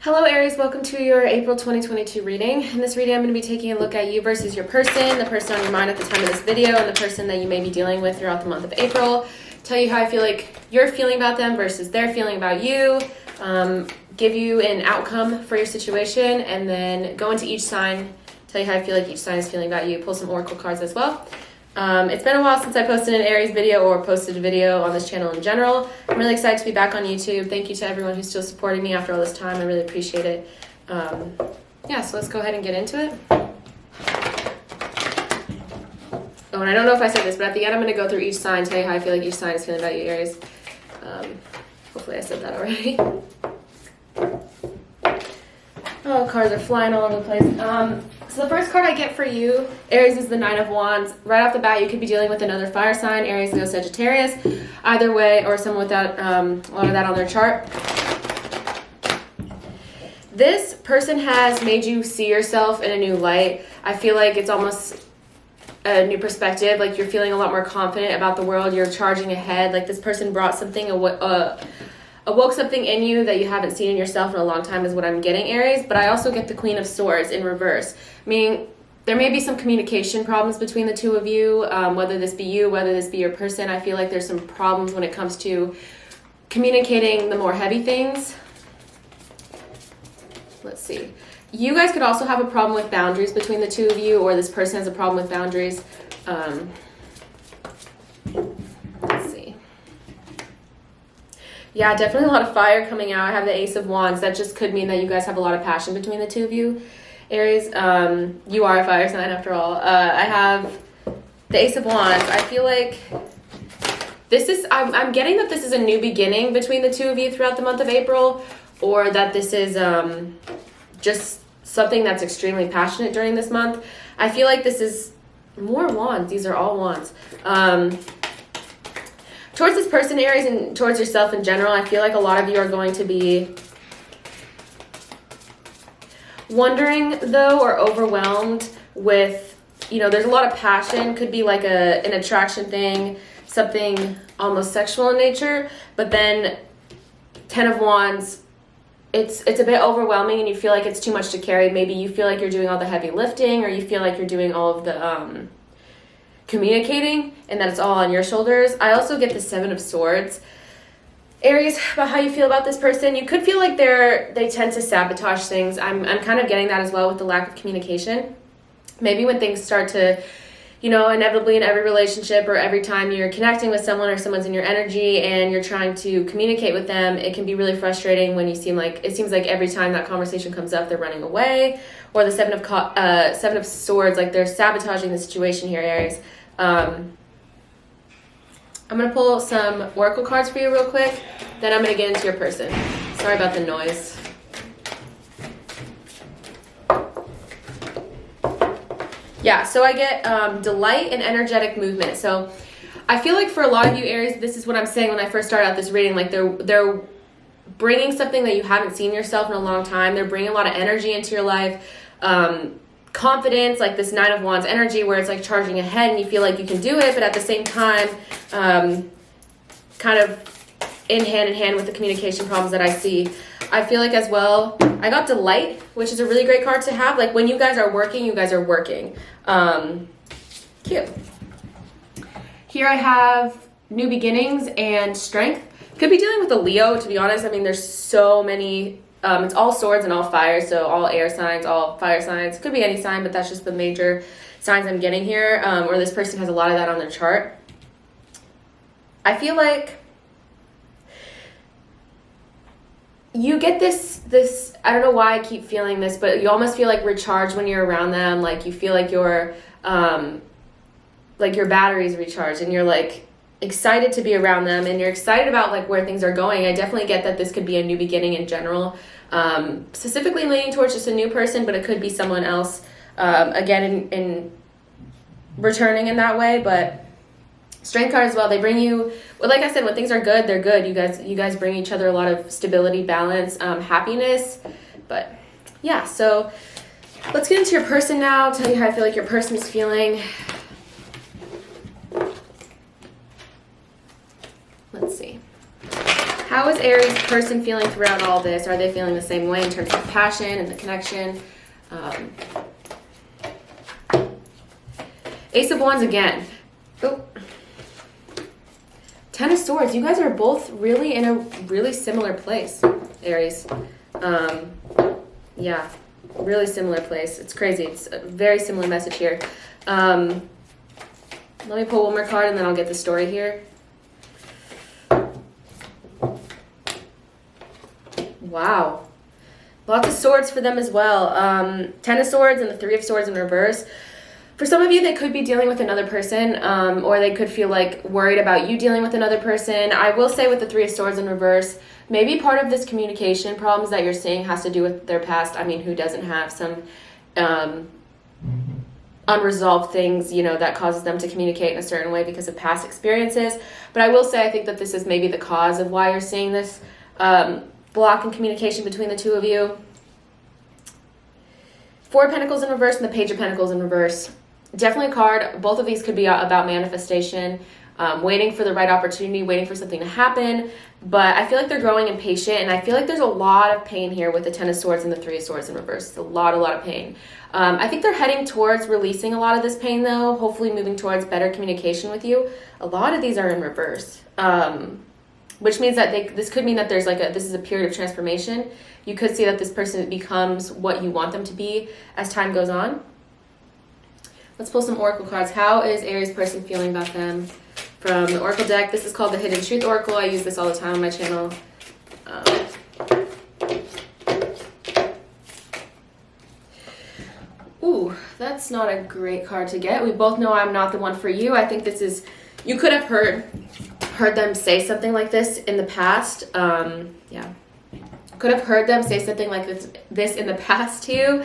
Hello Aries, welcome to your April 2022 reading. In this reading, I'm going to be taking a look at you versus your person, the person on your mind at the time of this video, and the person that you may be dealing with throughout the month of April. Tell you how I feel like you're feeling about them versus they're feeling about you. Give you an outcome for your situation, and then go into each sign, tell you how I feel like each sign is feeling about you. Pull some oracle cards as well. It's been a while since I posted an Aries video or posted a video on this channel in general. I'm really excited to be back on YouTube. Thank you to everyone who's still supporting me after all this time. I really appreciate it. Yeah, so let's go ahead and get into it. Oh, and I don't know if I said this, but at the end I'm going to go through each sign, tell you how I feel like each sign is feeling about you, Aries. Hopefully I said that already. Oh, cards are flying all over the place. So the first card I get for you, Aries, is the Nine of Wands. Right off the bat, you could be dealing with another fire sign, Aries, Leo, Sagittarius. Either way, or someone without a lot of that on their chart. This person has made you see yourself in a new light. I feel like it's almost a new perspective. Like you're feeling a lot more confident about the world. You're charging ahead. Like this person brought something, awoke something in you that you haven't seen in yourself in a long time is what I'm getting, Aries. But I also get the Queen of Swords in reverse, meaning there may be some communication problems between the two of you, whether this be you, whether this be your person. I feel like there's some problems when it comes to communicating the more heavy things. Let's see. You guys could also have a problem with boundaries between the two of you, or this person has a problem with boundaries. Let's see. Yeah, definitely a lot of fire coming out. I have the Ace of Wands. That just could mean that you guys have a lot of passion between the two of you, Aries. You are a fire sign after all. I have the Ace of Wands. I feel like this is, I'm getting that this is a new beginning between the two of you throughout the month of April, or that this is just something that's extremely passionate during this month. I feel like this is more wands. These are all wands. Towards this person, Aries, and towards yourself in general, I feel like a lot of you are going to be wondering, though, or overwhelmed with, you know, there's a lot of passion. Could be like an attraction thing, something almost sexual in nature. But then 10 of Wands, it's a bit overwhelming and you feel like it's too much to carry. Maybe you feel like you're doing all the heavy lifting, or you feel like you're doing all of the communicating, and that it's all on your shoulders. I also get the Seven of Swords, Aries, about how you feel about this person. You could feel like they tend to sabotage things. I'm kind of getting that as well with the lack of communication. Maybe when things start to, you know, inevitably in every relationship or every time you're connecting with someone or someone's in your energy and you're trying to communicate with them, it can be really frustrating when it seems like every time that conversation comes up, they're running away, or the Seven of Swords, like they're sabotaging the situation here, Aries. I'm going to pull some oracle cards for you real quick, then I'm going to get into your person. Sorry about the noise. Yeah, so I get delight and energetic movement. So I feel like for a lot of you, Aries, this is what I'm saying when I first started out this reading. Like they're bringing something that you haven't seen yourself in a long time. They're bringing a lot of energy into your life. Confidence, like this Nine of Wands energy where it's like charging ahead and you feel like you can do it, but at the same time, kind of in hand with the communication problems that I see. I feel like as well, I got delight, which is a really great card to have. Like when you guys are working, you guys are working. Cute. Here I have new beginnings and strength. Could be dealing with a Leo, to be honest. I mean, there's so many. It's all swords and all fire, so all air signs, all fire signs. Could be any sign, but that's just the major signs I'm getting here, or this person has a lot of that on their chart. I feel like you get this, I don't know why I keep feeling this, but you almost feel like recharged when you're around them. Like you feel like your battery's recharged and you're like excited to be around them and you're excited about like where things are going. I definitely get that this could be a new beginning in general, specifically leaning towards just a new person, but it could be someone else, again, in returning in that way. But strength card as well, they bring you, well, like I said, when things are good, they're good. You guys bring each other a lot of stability, balance, happiness. But yeah, so let's get into your person now. I'll tell you how I feel like your person is feeling. Let's see. How is Aries person feeling throughout all this? Are they feeling the same way in terms of passion and the connection? Ace of Wands again. Oh. Ten of Swords. You guys are both really in a really similar place, Aries. Yeah, really similar place. It's crazy. It's a very similar message here. Let me pull one more card and then I'll get the story here. Wow. Lots of swords for them as well. Ten of Swords and the Three of Swords in reverse. For some of you, they could be dealing with another person, or they could feel like worried about you dealing with another person. I will say with the Three of Swords in reverse, maybe part of this communication problems that you're seeing has to do with their past. I mean, who doesn't have some unresolved things, you know, that causes them to communicate in a certain way because of past experiences. But I will say I think that this is maybe the cause of why you're seeing this block in communication between the two of you. Four of Pentacles in reverse and the Page of Pentacles in reverse. Definitely a card. Both of these could be about manifestation, waiting for the right opportunity, waiting for something to happen. But I feel like they're growing impatient, and I feel like there's a lot of pain here with the Ten of Swords and the Three of Swords in reverse. A lot of pain. I think they're heading towards releasing a lot of this pain, though, hopefully moving towards better communication with you. A lot of these are in reverse, which means that this could mean that there's this is a period of transformation. You could see that this person becomes what you want them to be as time goes on. Let's pull some Oracle cards. How is Aries person feeling about them from the Oracle deck? This is called the Hidden Truth Oracle. I use this all the time on my channel. Ooh, that's not a great card to get. We both know I'm not the one for you. I think this is, you could have heard them say something like this in the past. Yeah. Could have heard them say something like this in the past to you.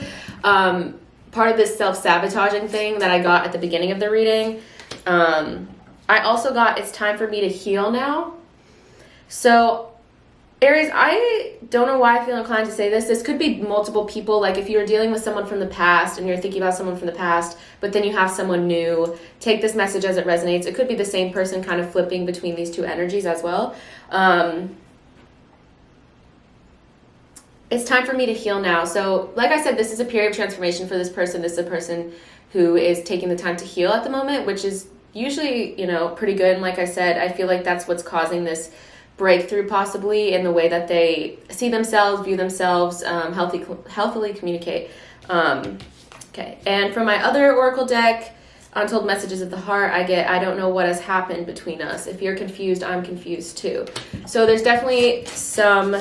Part of this self-sabotaging thing that I got at the beginning of the reading. I also got, it's time for me to heal now. So, Aries, I don't know why I feel inclined to say this. This could be multiple people. Like if you're dealing with someone from the past and you're thinking about someone from the past, but then you have someone new, take this message as it resonates. It could be the same person kind of flipping between these two energies as well. It's time for me to heal now. So like I said, this is a period of transformation for this person. This is a person who is taking the time to heal at the moment, which is usually, you know, pretty good. And like I said, I feel like that's what's causing this breakthrough possibly in the way that they see themselves, view themselves, healthily communicate. Okay. And from my other Oracle deck, Untold Messages of the Heart, I get, I don't know what has happened between us. If you're confused, I'm confused too. So there's definitely some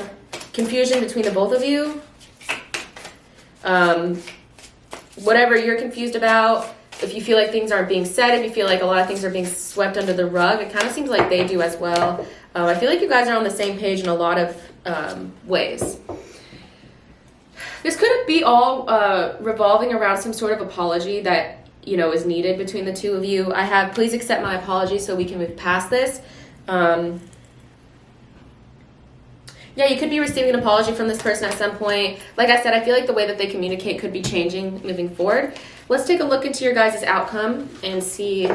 confusion between the both of you. Whatever you're confused about, if you feel like things aren't being said, if you feel like a lot of things are being swept under the rug, it kind of seems like they do as well. I feel like you guys are on the same page in a lot of ways. This could be all revolving around some sort of apology that, you know, is needed between the two of you. I have, please accept my apology so we can move past this. Yeah, you could be receiving an apology from this person at some point. Like I said, I feel like the way that they communicate could be changing moving forward. Let's take a look into your guys' outcome and see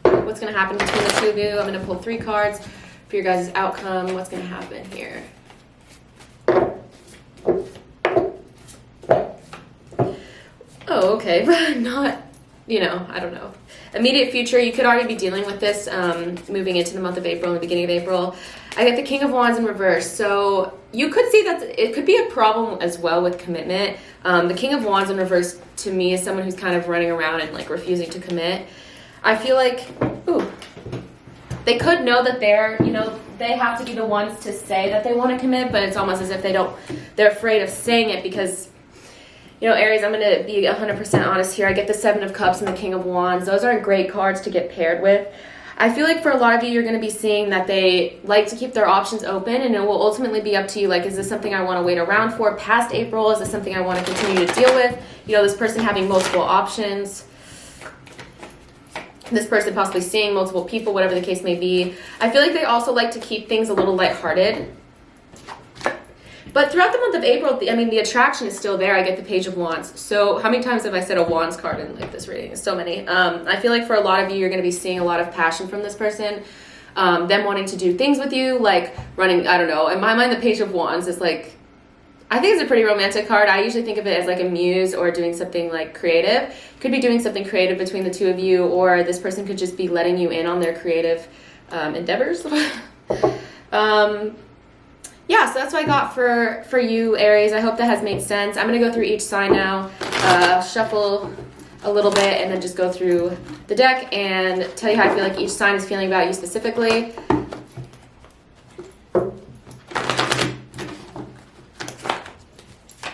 what's going to happen between the two of you. I'm going to pull 3 cards for your guys' outcome. What's going to happen here? Oh, okay, but not, you know, I don't know. Immediate future, you could already be dealing with this moving into the month of April and the beginning of April. I get the King of Wands in reverse. So you could see that it could be a problem as well with commitment. The King of Wands in reverse to me is someone who's kind of running around and like refusing to commit. I feel like, ooh, they could know that they're, you know, they have to be the ones to say that they want to commit, but it's almost as if they're afraid of saying it because, you know, Aries, I'm going to be 100% honest here. I get the 7 of Cups and the King of Wands. Those aren't great cards to get paired with. I feel like for a lot of you, you're going to be seeing that they like to keep their options open, and it will ultimately be up to you. Like, is this something I want to wait around for past April? Is this something I want to continue to deal with? You know, this person having multiple options. This person possibly seeing multiple people, whatever the case may be. I feel like they also like to keep things a little lighthearted. But throughout the month of April, the attraction is still there. I get the Page of Wands. So how many times have I said a Wands card in like this reading? So many. I feel like for a lot of you, you're going to be seeing a lot of passion from this person. them wanting to do things with you, like running, I don't know, in my mind the Page of Wands is like, I think it's a pretty romantic card. I usually think of it as like a muse or doing something like creative. Could be doing something creative between the two of you, or this person could just be letting you in on their creative endeavors. Yeah, so that's what I got for you, Aries. I hope that has made sense. I'm going to go through each sign now, shuffle a little bit, and then just go through the deck and tell you how I feel like each sign is feeling about you specifically.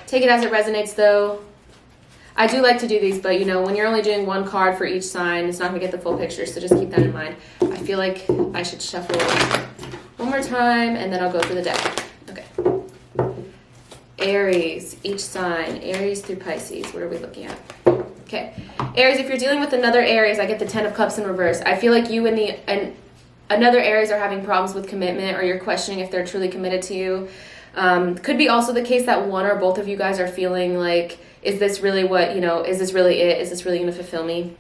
Take it as it resonates, though. I do like to do these, but, you know, when you're only doing one card for each sign, it's not going to get the full picture, so just keep that in mind. I feel like I should shuffle one more time, and then I'll go through the deck. Okay. Aries, each sign. Aries through Pisces. What are we looking at? Okay. Aries, if you're dealing with another Aries, I get the 10 of Cups in reverse. I feel like you and another Aries are having problems with commitment, or you're questioning if they're truly committed to you. Could be also the case that one or both of you guys are feeling like, is this really what, you know, is this really it? Is this really going to fulfill me?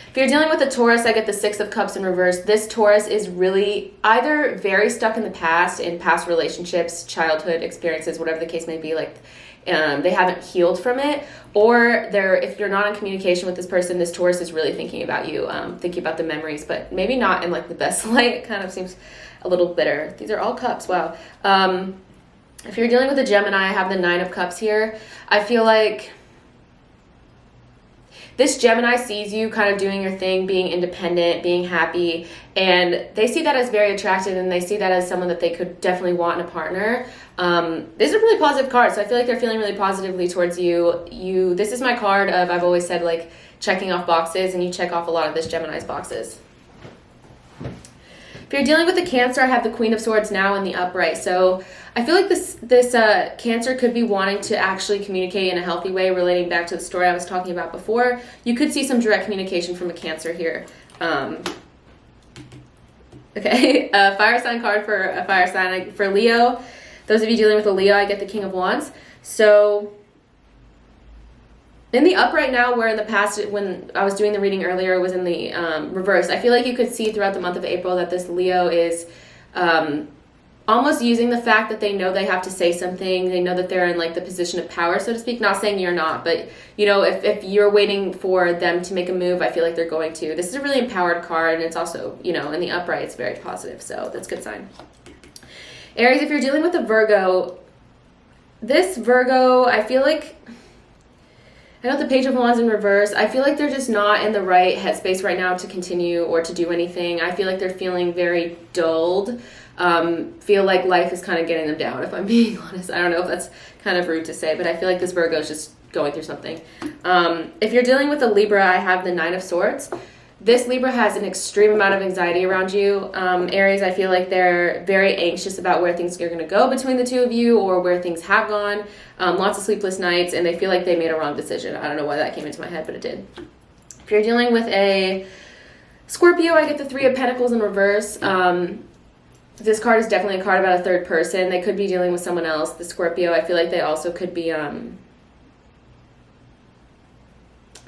If you're dealing with a Taurus, I get the 6 of Cups in reverse. This Taurus is really either very stuck in the past, in past relationships, childhood experiences, whatever the case may be, like they haven't healed from it, or if you're not in communication with this person, this Taurus is really thinking about you, thinking about the memories, but maybe not in like the best light. It kind of seems a little bitter. These are all cups. Wow. If you're dealing with a Gemini, I have the 9 of Cups here. I feel like this Gemini sees you kind of doing your thing, being independent, being happy, and they see that as very attractive, and they see that as someone that they could definitely want in a partner. This is a really positive card, so I feel like they're feeling really positively towards you. This is my card of, I've always said, like, checking off boxes, and you check off a lot of this Gemini's boxes. If you're dealing with a Cancer, I have the Queen of Swords now in the upright. So I feel like this Cancer could be wanting to actually communicate in a healthy way, relating back to the story I was talking about before. You could see some direct communication from a Cancer here. Okay, a fire sign card for a fire sign. For Leo, those of you dealing with a Leo, I get the King of Wands. So in the upright now, where in the past, when I was doing the reading earlier, it was in the reverse. I feel like you could see throughout the month of April that this Leo is almost using the fact that they know they have to say something. They know that they're in like the position of power, so to speak. Not saying you're not, but you know, if you're waiting for them to make a move, I feel like they're going to. This is a really empowered card, and it's also, you know, in the upright, it's very positive, so that's a good sign. Aries, if you're dealing with a Virgo, this Virgo, I feel like, I got the Page of Wands in reverse. I feel like they're just not in the right headspace right now to continue or to do anything. I feel like they're feeling very dulled. Feel like life is kind of getting them down, if I'm being honest. I don't know if that's kind of rude to say, but I feel like this Virgo is just going through something. If you're dealing with a Libra, I have the 9 of Swords. This Libra has an extreme amount of anxiety around you. Aries, I feel like they're very anxious about where things are going to go between the two of you, or where things have gone. Lots of sleepless nights, and they feel like they made a wrong decision. I don't know why that came into my head, but it did. If you're dealing with a Scorpio, I get the 3 of Pentacles in reverse. This card is definitely a card about a third person. They could be dealing with someone else. The Scorpio, I feel like they also could be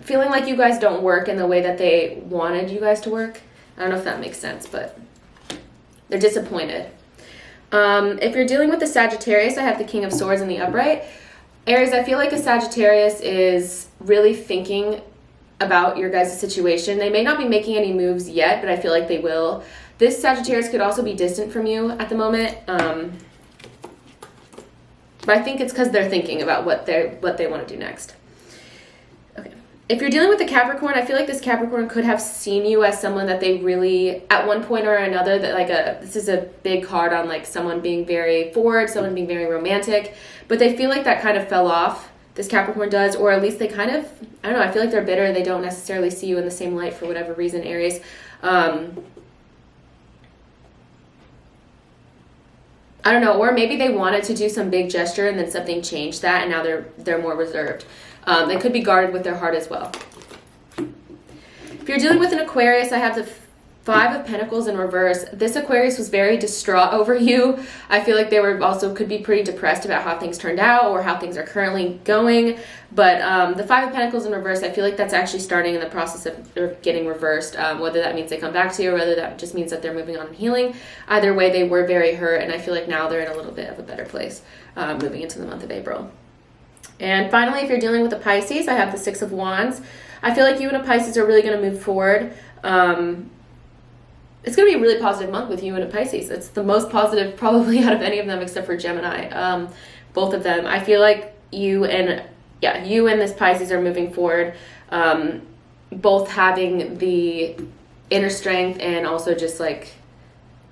feeling like you guys don't work in the way that they wanted you guys to work. I don't know if that makes sense, but they're disappointed. If you're dealing with a Sagittarius, I have the King of Swords in the upright. Aries, I feel like a Sagittarius is really thinking about your guys' situation. They may not be making any moves yet, but I feel like they will. This Sagittarius could also be distant from you at the moment. But I think it's because they're thinking about what they want to do next. Okay. If you're dealing with a Capricorn, I feel like this Capricorn could have seen you as someone that they really, at one point or another, that like this is a big card on like someone being very forward, someone being very romantic, but they feel like that kind of fell off. This Capricorn does, or at least they kind of, I don't know, I feel like they're bitter. They don't necessarily see you in the same light for whatever reason, Aries. I don't know, or maybe they wanted to do some big gesture and then something changed that, and now they're more reserved. They could be guarded with their heart as well. If you're dealing with an Aquarius, I have the Five of Pentacles in reverse. This Aquarius was very distraught over you. I feel like they were also could be pretty depressed about how things turned out or how things are currently going. But the Five of Pentacles in reverse, I feel like that's actually starting in the process of getting reversed. Whether that means they come back to you or whether that just means that they're moving on and healing. Either way, they were very hurt, and I feel like now they're in a little bit of a better place moving into the month of April. And finally, if you're dealing with a Pisces, I have the Six of Wands. I feel like you and a Pisces are really going to move forward. It's going to be a really positive month with you and a Pisces. It's the most positive probably out of any of them except for Gemini. Both of them. I feel like you and this Pisces are moving forward. Both having the inner strength and also just like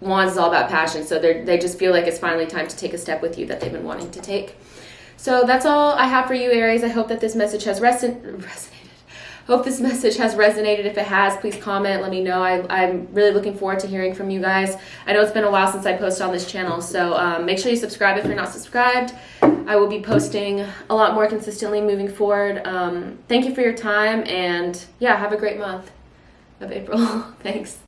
Wands is all about passion. So they just feel like it's finally time to take a step with you that they've been wanting to take. So that's all I have for you, Aries. I hope that this message has resonated. Hope this message has resonated. If it has, please comment. Let me know. I'm really looking forward to hearing from you guys. I know it's been a while since I posted on this channel, so make sure you subscribe if you're not subscribed. I will be posting a lot more consistently moving forward. Thank you for your time, and yeah, have a great month of April. Thanks.